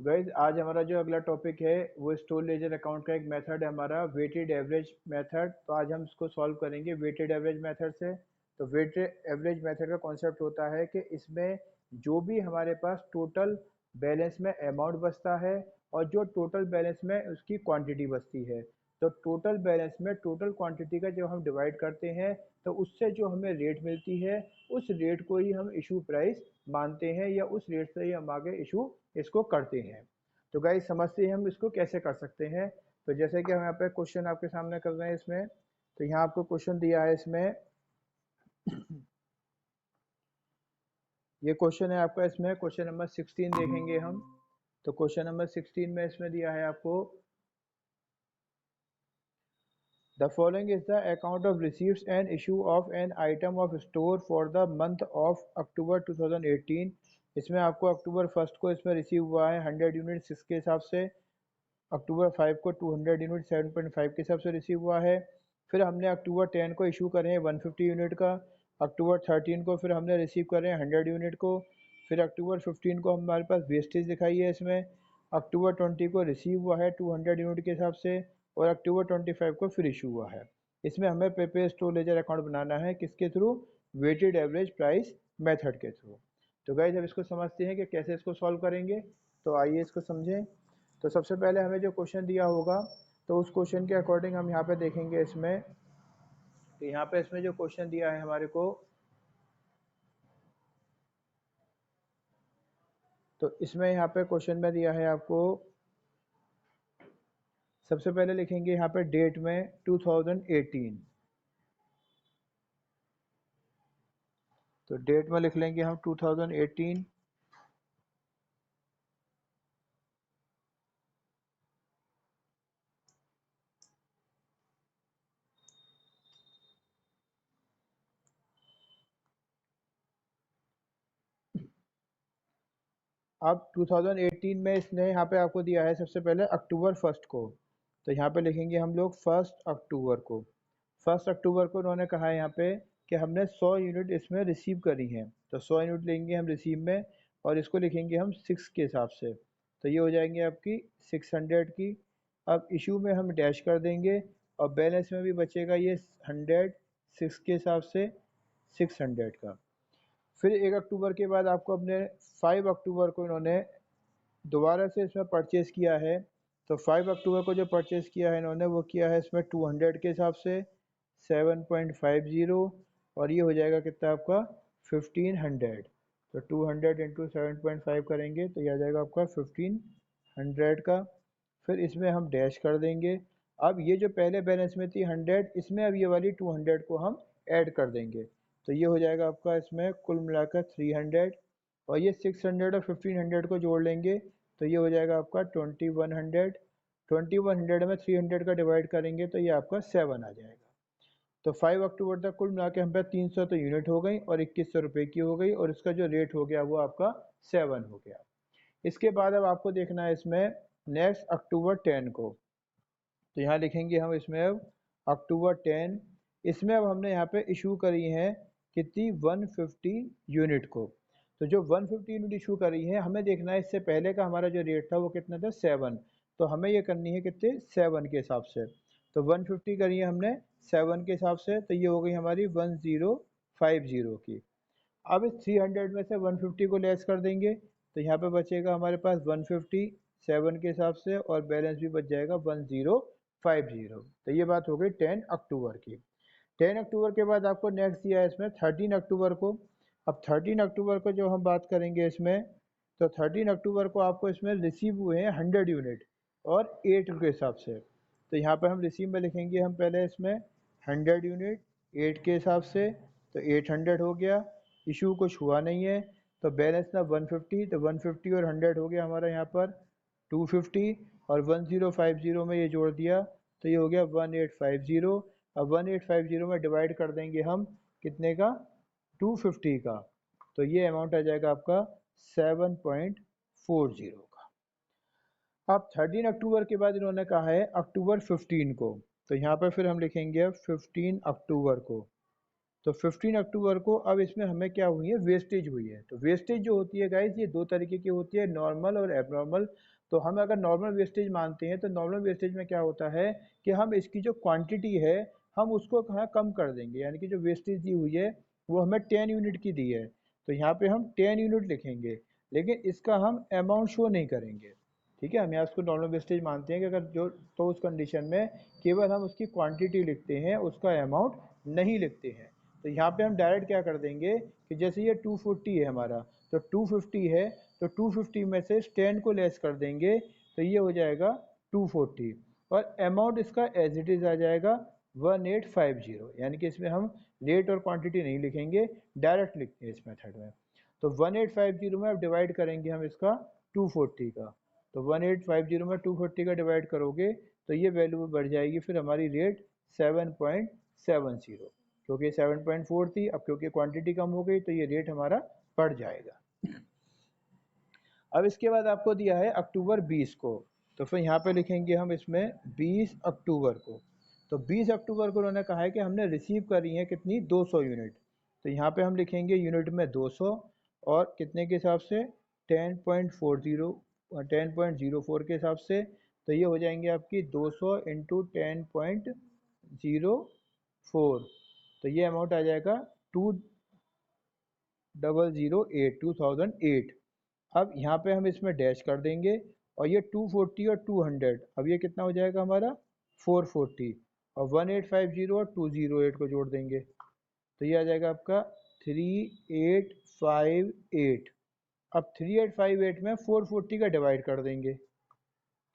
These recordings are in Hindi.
गाइज आज हमारा जो अगला टॉपिक है वो स्टोर लेजर अकाउंट का एक मेथड है हमारा वेटेड एवरेज मेथड। तो आज हम इसको सॉल्व करेंगे वेटेड एवरेज मेथड से। तो वेटेड एवरेज मेथड का कॉन्सेप्ट होता है कि इसमें जो भी हमारे पास टोटल बैलेंस में अमाउंट बचता है और जो टोटल बैलेंस में उसकी क्वांटिटी बचती है, तो टोटल बैलेंस में टोटल क्वांटिटी का जब हम डिवाइड करते हैं तो उससे जो हमें रेट मिलती है उस रेट को ही हम इशू प्राइस मानते हैं या उस रेट से ही हम आगे इशू इसको करते हैं। तो गाइस समझते हैं हम इसको कैसे कर सकते हैं। तो जैसे कि हम यहाँ पे क्वेश्चन आपके सामने कर रहे हैं इसमें, तो यहाँ आपको क्वेश्चन दिया है इसमें, ये क्वेश्चन है आपका, इसमें क्वेश्चन नंबर 16 देखेंगे हम। तो क्वेश्चन नंबर 16 में इसमें दिया है आपको, the following is the account of receives and issue of an item of store for the month of October 2018। इसमें आपको अक्टूबर 1 को इसमें रिसीव हुआ है 100 यूनिट्स इसके हिसाब से, अक्टूबर 5 को 200 यूनिट 7.5 के हिसाब से रिसीव हुआ है। फिर हमने अक्टूबर 10 को इशू करे हैं 150 यूनिट का, अक्टूबर 13 को फिर हमने रिसीव करे हैं 100 यूनिट को, फिर अक्टूबर 15 को हमारे पास वेस्टेज दिखाई है इसमें, अक्टूबर 20 को रिसीव हुआ है 200 यूनिट के हिसाब से, और अक्टूबर 25 को फिर इशू हुआ है। इसमें हमें प्रीपेड स्टोर लेजर अकाउंट बनाना है, किसके through? Weighted average price method के थ्रू। तो गाइस अब इसको समझते हैं कि कैसे इसको सॉल्व करेंगे। तो आइए इसको समझें। तो सबसे पहले हमें जो क्वेश्चन दिया होगा तो उस क्वेश्चन के अकॉर्डिंग हम यहाँ पे देखेंगे इसमें। तो यहाँ पे इसमें जो क्वेश्चन दिया है हमारे को, तो इसमें यहाँ पे क्वेश्चन में दिया है आपको, सबसे पहले लिखेंगे यहाँ पे डेट में 2018। तो डेट में लिख लेंगे हम 2018। अब 2018 में इसने यहाँ पे आपको दिया है सबसे पहले अक्टूबर 1 को। तो यहाँ पे लिखेंगे हम लोग 1 अक्टूबर को। 1 अक्टूबर को उन्होंने कहा है यहाँ पे कि हमने 100 यूनिट इसमें रिसीव करी हैं। तो 100 यूनिट लेंगे हम रिसीव में, और इसको लिखेंगे हम 6 के हिसाब से। तो ये हो जाएंगे आपकी 600 की। अब इशू में हम डैश कर देंगे और बैलेंस में भी बचेगा ये 100 6 के हिसाब से 600 का। फिर 1 अक्टूबर के बाद आपको अपने 5 अक्टूबर को इन्होंने दोबारा से इसमें परचेज़ किया है। तो 5 अक्टूबर को जो परचेज़ किया है इन्होंने वो किया है इसमें 200 के हिसाब से 7.50, और ये हो जाएगा कितना आपका 1500। तो 200 इंटू 7.5 करेंगे तो ये आ जाएगा आपका 1500 का। फिर इसमें हम डैश कर देंगे। अब ये जो पहले बैलेंस में थी 100, इसमें अब ये वाली 200 को हम ऐड कर देंगे। तो ये हो जाएगा आपका इसमें कुल मिलाकर 300, और ये 600 और 1500 को जोड़ लेंगे तो ये हो जाएगा आपका 2100। 2100 में 300 का डिवाइड करेंगे तो ये आपका 7 आ जाएगा। तो 5 अक्टूबर तक कुल मिला के हम पे 300 तो यूनिट हो गई और 2100 रुपये की हो गई, और इसका जो रेट हो गया वो आपका 7 हो गया। इसके बाद अब आपको देखना है इसमें नेक्स्ट अक्टूबर 10 को। तो यहाँ लिखेंगे हम इसमें अब अक्टूबर 10। इसमें अब हमने यहाँ पे इशू करी है कितनी 150 यूनिट को। तो जो 150 यूनिट इशू करी है हमें देखना है इससे पहले का हमारा जो रेट था वो कितना था 7। तो हमें ये करनी है कितने 7 के हिसाब से। तो 150 करी है हमने 7 के हिसाब से, तो ये हो गई हमारी 1050 की। अब इस 300 में से 150 को लेस कर देंगे तो यहाँ पे बचेगा हमारे पास 150 7 के हिसाब से, और बैलेंस भी बच जाएगा 1050। तो ये बात हो गई 10 अक्टूबर की। 10 अक्टूबर के बाद आपको नेक्स्ट दिया है इसमें 13 अक्टूबर को। अब 13 अक्टूबर को जो हम बात करेंगे इसमें, तो 13 अक्टूबर को आपको इसमें रिसीव हुए हैं 100 यूनिट और 8 के हिसाब से। तो यहाँ पर हम रिसीव में लिखेंगे हम पहले इसमें 100 यूनिट 8 के हिसाब से, तो 800 हो गया। इशू कुछ हुआ नहीं है तो बैलेंस ना 150, तो 150 और 100 हो गया हमारा यहाँ पर 250, और 1050 में ये जोड़ दिया तो ये हो गया 1850। अब 1850 में डिवाइड कर देंगे हम कितने का 250 का, तो ये अमाउंट आ जाएगा आपका 7.40 का। अब 13 अक्टूबर के बाद इन्होंने कहा है अक्टूबर 15 को। तो यहाँ पर फिर हम लिखेंगे अब 15 अक्टूबर को। तो 15 अक्टूबर को अब इसमें हमें क्या हुई है वेस्टेज हुई है। तो वेस्टेज जो होती है गाइज ये दो तरीके की होती है, नॉर्मल और एबनॉर्मल। तो हम अगर नॉर्मल वेस्टेज मानते हैं तो नॉर्मल वेस्टेज में क्या होता है कि हम इसकी जो क्वांटिटी है हम उसको कहाँ कम कर देंगे, यानी कि जो वेस्टेज दी हुई है वो हमें 10 यूनिट की दी है, तो यहाँ पे हम 10 यूनिट लिखेंगे, लेकिन इसका हम अमाउंट शो नहीं करेंगे। ठीक है, हम यहाँ उसको नॉर्मल वेस्टेज मानते हैं कि अगर जो तो उस कंडीशन में केवल हम उसकी क्वांटिटी लिखते हैं, उसका अमाउंट नहीं लिखते हैं। तो यहाँ पे हम डायरेक्ट क्या कर देंगे कि जैसे ये 240 है हमारा, तो 250 है तो 250 में से 10 को लेस कर देंगे तो ये हो जाएगा 240, और अमाउंट इसका एज इट इज़ आ जाएगा 1850, यानी कि इसमें हम रेट और क्वांटिटी नहीं लिखेंगे, डायरेक्ट लिखते हैं इस मेथड में। तो 1850 में अब डिवाइड करेंगे हम इसका 240 का, तो 1850 में 240 का डिवाइड करोगे तो ये वैल्यू बढ़ जाएगी फिर हमारी रेट 7.70, क्योंकि 7.4 थी, अब क्योंकि क्वांटिटी कम हो गई तो ये रेट हमारा बढ़ जाएगा। अब इसके बाद आपको दिया है अक्टूबर 20 को, तो फिर यहाँ पे लिखेंगे हम इसमें 20 अक्टूबर को। तो 20 अक्टूबर को उन्होंने कहा है कि हमने रिसीव करी है कितनी 200 यूनिट, तो यहाँ पे हम लिखेंगे यूनिट में 200 और कितने के हिसाब से 10.04 के हिसाब से, तो ये हो जाएंगे आपकी 200 इंटू 10.04, तो ये अमाउंट आ जाएगा 2008। अब यहाँ पे हम इसमें डैश कर देंगे और ये 240 और 200, अब ये कितना हो जाएगा हमारा 440, और 1850 और 208 को जोड़ देंगे तो ये आ जाएगा आपका 3858। अब 3858 में 440 का डिवाइड कर देंगे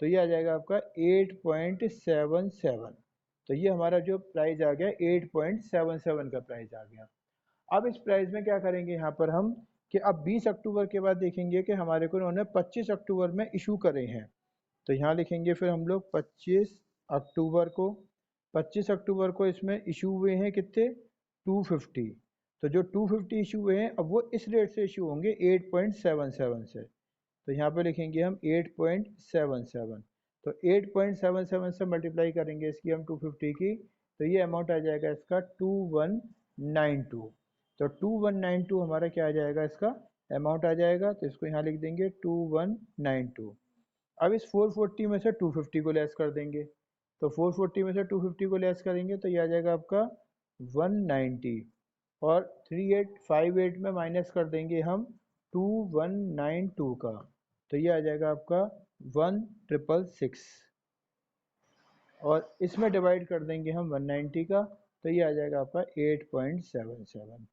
तो ये आ जाएगा आपका 8.77, तो ये हमारा जो प्राइस आ गया 8.77 का प्राइस आ गया। अब इस प्राइस में क्या करेंगे यहाँ पर हम कि अब 20 अक्टूबर के बाद देखेंगे कि हमारे को उन्होंने 25 अक्टूबर में इशू करे हैं, तो यहाँ लिखेंगे फिर हम लोग 25 अक्टूबर को। 25 अक्टूबर को इसमें इशू हुए हैं कितने 250, तो जो 250 इशू हुए हैं अब वो इस रेट से इशू होंगे 8.77 से, तो यहाँ पे लिखेंगे हम 8.77, तो 8.77 से मल्टीप्लाई करेंगे इसकी हम 250 की, तो ये अमाउंट आ जाएगा इसका 2192, तो 2192 हमारा क्या आ जाएगा इसका अमाउंट आ जाएगा, तो इसको यहाँ लिख देंगे 2192। अब इस 440 में से 250 को लेस कर देंगे, तो 440 में से 250 को लेस करेंगे तो ये आ जाएगा आपका 190, और 3858 में माइनस कर देंगे हम 2192 का, तो ये आ जाएगा आपका 1666, और इसमें डिवाइड कर देंगे हम 190 का, तो ये आ जाएगा आपका 8.77।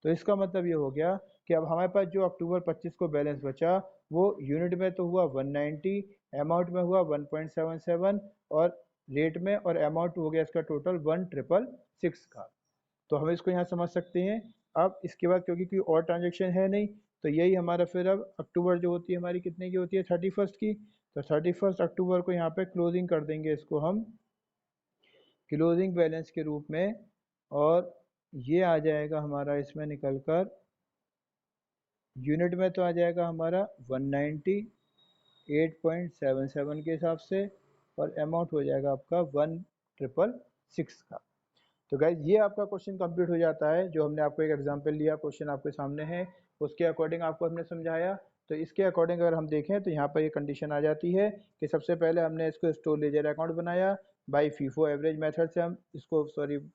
तो इसका मतलब ये हो गया कि अब हमारे पास जो अक्टूबर 25 को बैलेंस बचा वो यूनिट में तो हुआ 190, अमाउंट में हुआ 1.77, और रेट में और अमाउंट हो गया इसका टोटल 1666 का। तो हम इसको यहाँ समझ सकते हैं। अब इसके बाद क्योंकि कोई और ट्रांजेक्शन है नहीं तो यही हमारा फिर अब अक्टूबर जो होती है हमारी कितने की होती है 31 की, तो 31 अक्टूबर को यहाँ पे क्लोजिंग कर देंगे इसको हम क्लोजिंग बैलेंस के रूप में, और ये आ जाएगा हमारा इसमें निकल कर यूनिट में तो आ जाएगा हमारा 198.77 के हिसाब से, और अमाउंट हो जाएगा आपका 1666 का। तो गाइज ये आपका क्वेश्चन कंप्लीट हो जाता है, जो हमने आपको एक एग्जांपल लिया, क्वेश्चन आपके सामने है उसके अकॉर्डिंग आपको हमने समझाया। तो इसके अकॉर्डिंग अगर हम देखें तो यहाँ पर ये कंडीशन आ जाती है कि सबसे पहले हमने इसको स्टोर लेजर अकाउंट बनाया, बाई फीफो एवरेज मेथड से हम इसको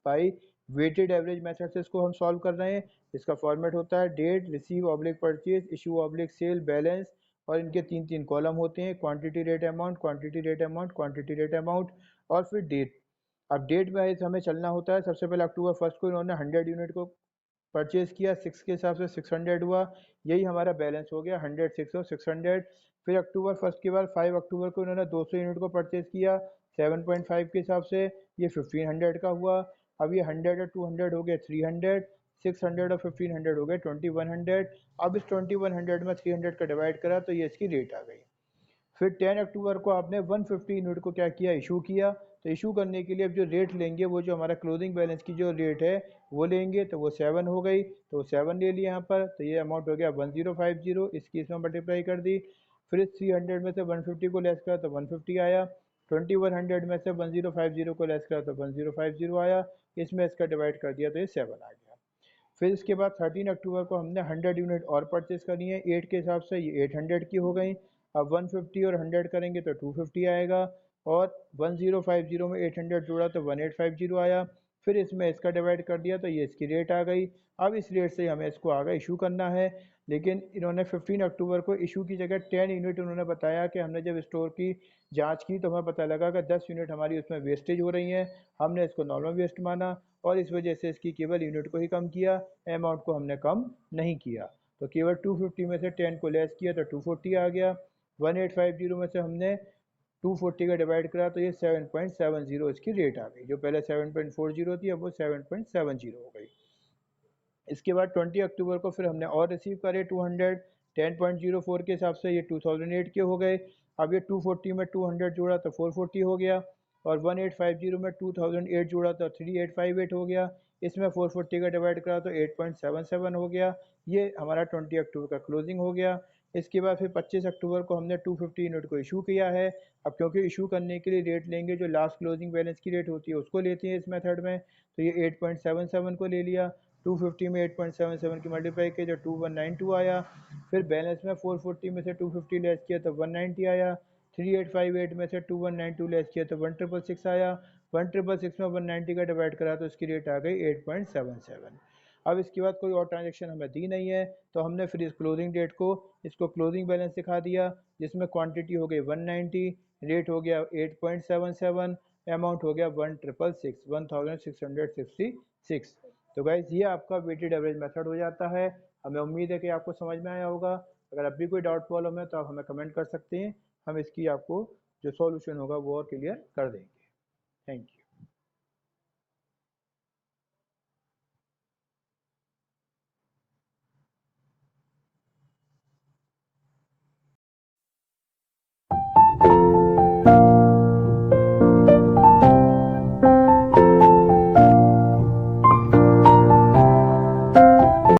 बाई वेटेड एवरेज मेथड से इसको हम सॉल्व कर रहे हैं। इसका फॉर्मेट होता है date, receive oblique purchase, issue oblique sale, balance, और इनके तीन तीन कॉलम होते हैं, quantity rate amount, quantity rate amount, quantity rate amount, और फिर डेट। अब डेट वाइज हमें चलना होता है, सबसे पहले अक्टूबर 1 को इन्होंने 100 यूनिट को परचेज किया, 6 के हिसाब से 600 हुआ, यही हमारा बैलेंस हो गया 100, 6 और 600। फिर अक्टूबर 1 के बाद 5 अक्टूबर को इन्होंने 200 यूनिट को परचेज किया 7.5 के हिसाब से, ये 1500 का हुआ। अब ये 100 और 200 हो गए 300, 600 और 1500 हो गए 2100। अब इस 2100 में 300 का डिवाइड करा तो ये इसकी रेट आ गई। फिर 10 अक्टूबर को आपने 150 यूनिट को क्या किया इशू किया, तो इशू करने के लिए अब जो रेट लेंगे वो जो हमारा क्लोजिंग बैलेंस की जो रेट है वो लेंगे, तो वो 7 हो गई, तो 7 ले लिया यहाँ पर, तो ये अमाउंट हो गया 1050, इसकी इसमें मल्टीप्लाई कर दी। फिर 300 में से 150 को लेस करा तो 150 आया, 2100 में से 1050 को लेस करा तो 1050 आया, इसमें इसका डिवाइड कर दिया तो ये 7 आ गया। फिर इसके बाद 13 अक्टूबर को हमने 100 यूनिट और परचेज करनी है 8 के हिसाब से, ये 800 की हो गई। अब 150 और 100 करेंगे तो 250 आएगा, और 1050 में 800 जोड़ा तो 1850 आया। फिर इसमें इसका डिवाइड कर दिया तो ये इसकी रेट आ गई। अब इस रेट से हमें इसको आगे इशू करना है, लेकिन इन्होंने 15 अक्टूबर को इशू की जगह 10 यूनिट उन्होंने बताया कि हमने जब स्टोर की जांच की तो हमें पता लगा कि 10 यूनिट हमारी उसमें वेस्टेज हो रही हैं। हमने इसको नॉर्मल वेस्ट माना और इस वजह से इसकी केवल यूनिट को ही कम किया, अमाउंट को हमने कम नहीं किया। तो केवल 250 में से 10 को लेस किया तो 240 आ गया। 1850 में से हमने 240 का डिवाइड करा तो ये 7.70 इसकी रेट आ गई। जो पहले 7.40 थी अब वो 7.70 हो गई। इसके बाद 20 अक्टूबर को फिर हमने और रिसीव करे 200, 10.04 के हिसाब से ये 2008 के हो गए। अब ये 240 में 200 जोड़ा तो 440 हो गया, और 1850 में 2008 जोड़ा तो 3858 हो गया। इसमें 440 का डिवाइड करा तो 8.77 हो गया। ये हमारा 20 अक्टूबर का क्लोजिंग हो गया। इसके बाद फिर 25 अक्टूबर को हमने 250 यूनिट को इशू किया है। अब क्योंकि इशू करने के लिए रेट लेंगे जो लास्ट क्लोजिंग बैलेंस की रेट होती है उसको लेते हैं इस मेथड में, तो ये 8.77 को ले लिया। 250 में 8.77 की मल्टीप्लाई किया जो 2192 आया। फिर बैलेंस में 440 में से 250 लेस किया तो 190 आया। 3858 में से 2192 लेस किया तो 1666 आया। 1666 में 190 का डिवाइड करा तो इसकी रेट आ गई 8.77। अब इसके बाद कोई और ट्रांजेक्शन हमें दी नहीं है, तो हमने फिर इस क्लोजिंग डेट को इसको क्लोजिंग बैलेंस दिखा दिया, जिसमें क्वांटिटी हो गई 190, रेट हो गया 8.77, अमाउंट हो गया 1666। तो गाइज ये आपका वेटेड एवरेज मेथड हो जाता है। हमें उम्मीद है कि आपको समझ में आया होगा। अगर अभी कोई डाउट प्रॉब्लम है तो आप हमें कमेंट कर सकते हैं, हम इसकी आपको जो सॉल्यूशन होगा वो और क्लियर कर देंगे। Thank you.